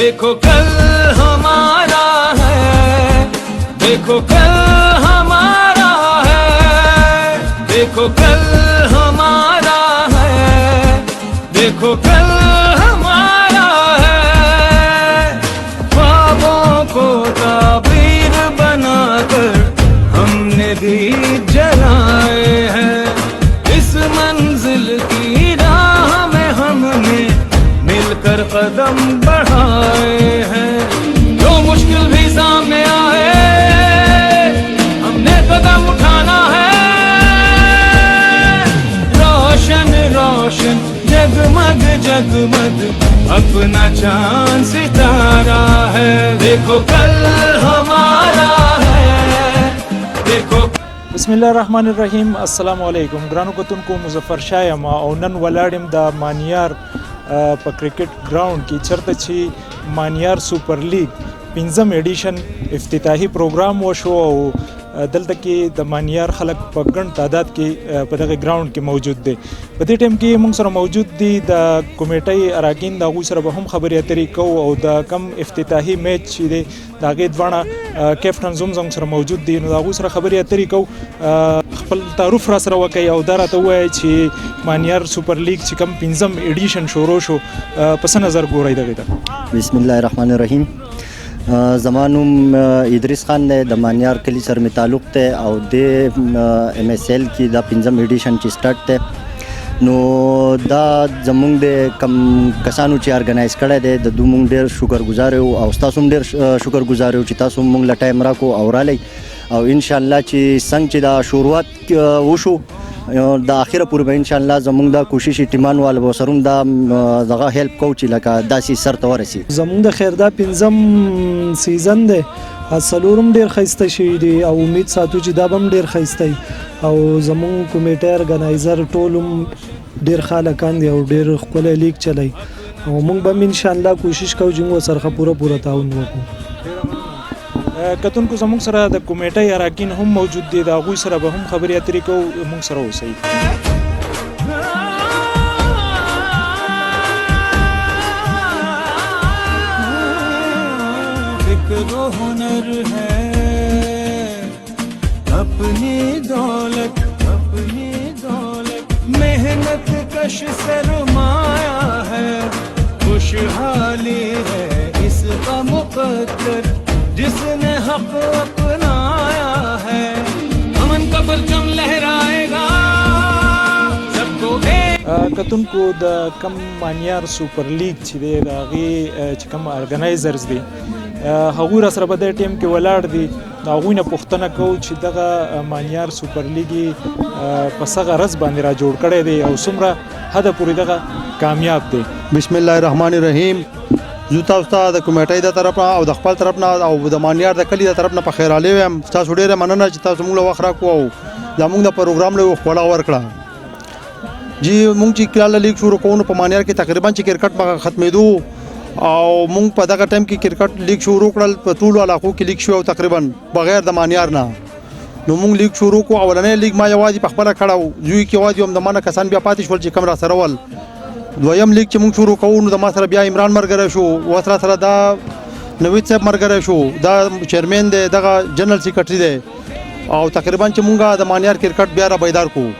देखो कल हमारा है, देखो कल हमारा है, देखो कल हमारा है, देखो कल हमारा है। ख्वाबों को ताबीर बनाकर हमने दीप जलाए हैं, इस मंजिल की राह में हमने मिलकर कदम बढ़ाए हैं। जो मुश्किल भी सामने आए हमने कदम उठाना है, रोशन रोशन जगमग जगमग अपना चांद सितारा है। देखो कल हमारा है, देखो। बिस्मिल्लाहिर्रहमानिर्रहीम। अस्सलाम वालेकुम। ग्रानो कतुन को मुजफ्फर शाह यमा او نن ولاړم د مانیار په کرکټ ګراوند کې چرته چې مانیار سوپر لیگ 5م ایډیشن افتتاحي پروګرام وشو او دلته کې د مانیار خلک په ګڼ تعداد کې په دغه ګراوند کې موجود دي. په دې ټیم کې موږ سره موجود دي د کمیټې اراکین د هغوی سره به هم خبرې اترې کوو او د کم افتتاحي میچ چې دی د هغې دواړه کیپټن زموږ سره موجود دي، نو د هغوی سره خبرې اترې کوو. خپل تعارف را سره وکړئ او دا راته ووایئ چې مانیار سوپر لیگ چې کوم 5م ایډیشن شروع شو په څه نظر ګورئ دغې ته؟ بسم الله الرحمن الرحیم. زما نوم ادریس خان دی، د مانیار کلي سره مې تعلق دی او د MSL کې دا 5م ایډیشن چې سټارټ دی، نو دا زمونږ د کم کسانو چې ارګنایز کړی دی د دوی مونږ ډېر شکرګزار یو او ستاسو هم ډېر شکرګزار یو چې تاسو مونږ له ټایم راکو او رالی او انشاءالله چې څنګه چې دا شروعات وشو د اخره پورې به انشاءالله زمونږ دا کوشش ټیمان والو به سره هم دا دغه هیلپ کوو چې لکه داسې سر ته ورسي. زمونږ د خیر دا 5م سیزن دی، څلورم ډېر ښایسته شوي دي او امید ساتو چې دا به هم ډېر ښایسته وي او زمونږ کمیټه ارګنایزر ټول هم ډېر ښه هلکان دي او ډېر ښکلی لیګ چلی او موږ به هم انشاءالله کوشش کوو چې موږ ورسره پوره تعاون وکړو. کتونکو زموږ سره د کمیټې اراکین هم موجود دي، د هغوی سره به هم خبرې اترې کوو. موږ سره اوسئ. فکر و ہنر ہے اپنی دولت، اپنی دولت محنت کش سرمایہ ہے، خوشحالی ہے اس کا مقدر جس نے حق اپنایا ہے، امن کا پرچم لہرائے گا سب کو. کتونکو د کم مانیار سوپر لیگ چې دی د هغې چې کم ارګنایزرز دي هغوی را سره په دې ټیم کې ولاړ دي، د هغوی نه پوښتنه کوو چې دغه مانیار سوپر لیګ یې په څه غرض باندې را جوړ کړی دی او څومره حده پورې دغه کامیاب دی. بسم الله الرحمن الرحیم. زه تاسو ته د کمیټې د طرف نه او د خپل طرف نه او د مانیار د کلي د طرف نه په خیرالی وایم. تاسو ډېره مننه چې تاسو موږ له وخت راکړو او زموږ د پروګرام له خپله ورکړه. جی موږ چې کله لیګ شروع کوو په مانیار کې تقریبا چې کرکټ به ختمېدو او موږ په دغه ټایم کې کرکټ لیګ شروع کړل په ټولو علاقو کې لیګ شو تقریبا بغیر د مانیار نه. نو موږ لیګ شروع کوو. اولنی لیګ ما یوازې په خپله کړی و، زوی کې یوازې هم د ما نه کسان بیا پاتې شول چې کم را سره ول. دویم لیګ چې موږ شروع کوو نو د ما سره بیا عمران ملګری شو، اوس را سره دا نوید صاحب ملګری شو، دا چیرمین دی، دغه جنرال سیکرټري دی او تقریبا چې موږ د مانیار کرکټ بیا را بیدار کوو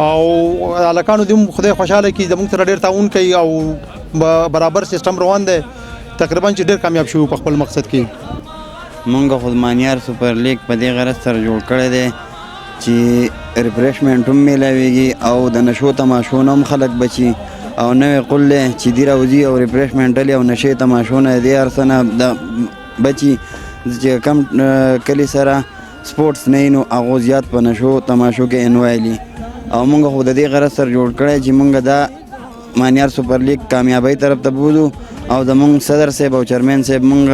او هلکانو دې هم خدای خوشحاله کړي زموږ سره ډېر تعاون کوي او برابر سیستم روان دی. تقریبا چې ډېر کامیاب شو په خپل مقصد کې. مونږ خود مانیار سوپر لیگ په دې غرض سره جوړ کړی دی چې ریفریشمنټ هم میلاویږي او د نشو تماشو نه هم خلک بچي او نوې قلې چې دی راوځي او ریفریشمنټ لري او نشې تماشو نه دې هر څه نه بچي چې کم کلي سره سپورټس نه وي نو هغو زیات په نشو تماشو کې انوایلي او مونږ خو د دې غرض سره جوړ کړی چې مونږ دا مانیار سوپر لیگ کامیابۍ طرف ته بوځو او زمونږ صدر صاحب او چیرمین صاحب مونږ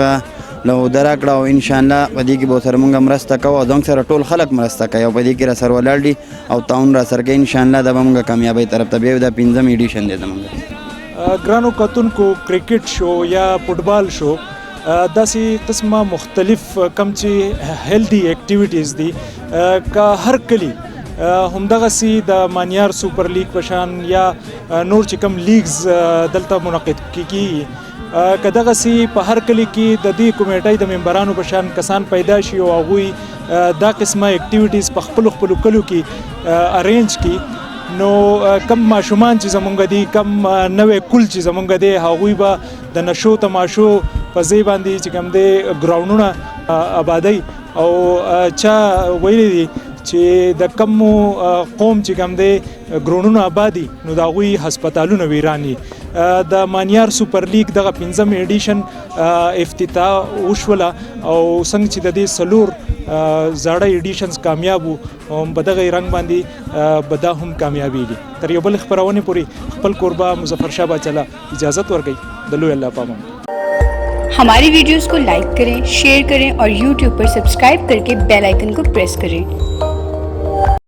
له عهده راکړه او انشاءالله په دې کې به ورسره مونږ مرسته کوو او زموږ سره ټول خلک مرسته کوي او په دې کې را سره ولاړ دي او تعاون را سره کوي. انشاءالله دا به مونږ کامیابۍ طرف ته بیا دا 5م ایډیشن دی زمونږ. ګرانو کتونکو کرکټ شو یا فوټبال شو داسې قسمه مختلف کم چې هیلدي اکټیویټیز دي که هر کلی همدغسې د مانیار سوپر لیگ په شان یا نور چې کم لیګز دلته منعقد کیږي که دغسې په هر کلي کې د دې کمیټۍ د ممبرانو په شان کسان پیدا شي او هغوی دا قسمه اکټیویټیز په خپلو کلو کې ارینج کړي، نو کم ماشومان چې زمونږ دي، کم نوې کل چې زمونږ دی، هغوی به د نشو تماشو په ځای باندې چې کوم دی ګراونډونه آبادوي. او چا ویلي دي چې د کم قوم چې کوم دی ګراونډونه آبادي، نو د هغوی هسپتالونه ویران دي. د مانیار سوپر لیګ دغه 5م ایډیشن افتتاح وشوله او څنګه چې د دې 4 زاړه ایډیشنز کامیاب وو، په دغه رنګ باندې به دا هم کامیابیږي. تر یو بل خپرونې پورې خپل کوربه مظفر شاه باچله اجازت ورکوي. د لوی الله پامان. हमारी वीडियोस को लाइक करें, शेयर करें और YouTube पर सब्सक्राइब करके बेल आइकन को प्रेस करें.